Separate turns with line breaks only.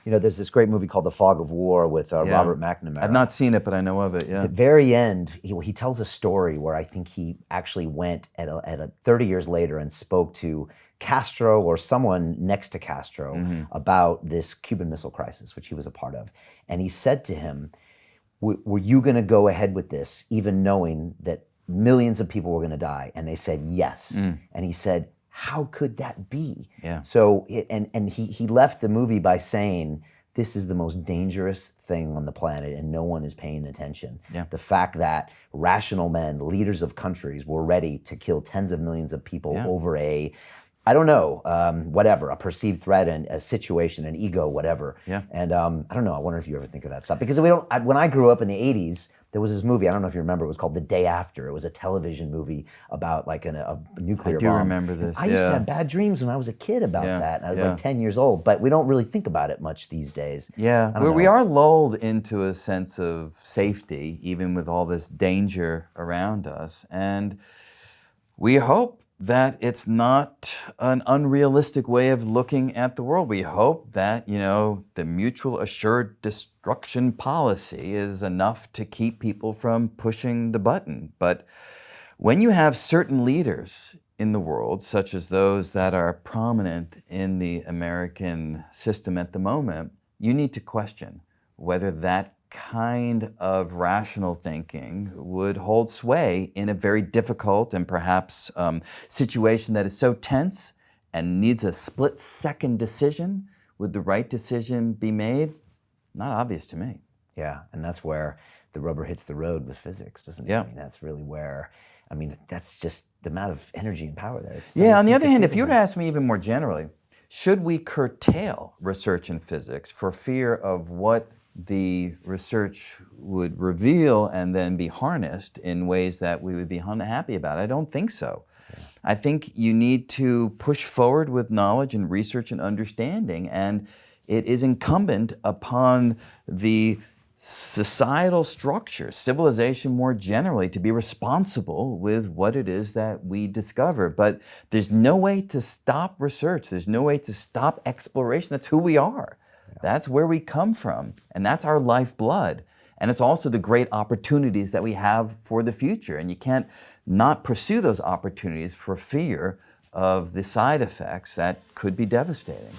there's this great movie called The Fog of War with
Yeah.
Robert McNamara.
I've not seen it, but I know of it, yeah.
At the very end, he tells a story where I think he actually went at 30 years later and spoke to Castro or someone next to Castro about this Cuban Missile Crisis, which he was a part of. And he said to him, were you going to go ahead with this, even knowing that millions of people were going to die? And they said yes. And he said, how could that be?
Yeah.
So, he left the movie by saying, this is the most dangerous thing on the planet and no one is paying attention.
Yeah.
The fact that rational men, leaders of countries, were ready to kill tens of millions of people over a perceived threat and a situation, an ego, whatever.
Yeah.
And I don't know, I wonder if you ever think of that stuff. Because when I grew up in the 80s, there was this movie, I don't know if you remember, it was called The Day After. It was a television movie about like a nuclear bomb.
I do remember this,
I used to have bad dreams when I was a kid about that. I was like 10 years old, but we don't really think about it much these days.
Yeah, we are lulled into a sense of safety, even with all this danger around us. And we hope that it's not an unrealistic way of looking at the world. We hope that, the mutual assured destruction policy is enough to keep people from pushing the button. But when you have certain leaders in the world, such as those that are prominent in the American system at the moment, you need to question whether that kind of rational thinking would hold sway in a very difficult and perhaps situation that is so tense and needs a split-second decision. Would the right decision be made? Not obvious to me.
Yeah, and that's where the rubber hits the road with physics, doesn't it?
Yeah.
I mean, that's really where, that's just the amount of energy and power there.
On the other hand, if you were to ask me even more generally, should we curtail research in physics for fear of what the research would reveal and then be harnessed in ways that we would be unhappy about? I don't think so. Yeah. I think you need to push forward with knowledge and research and understanding, and it is incumbent upon the societal structure, civilization more generally, to be responsible with what it is that we discover. But there's no way to stop research. There's no way to stop exploration. That's who we are. That's where we come from, and that's our lifeblood. And it's also the great opportunities that we have for the future. And you can't not pursue those opportunities for fear of the side effects that could be devastating.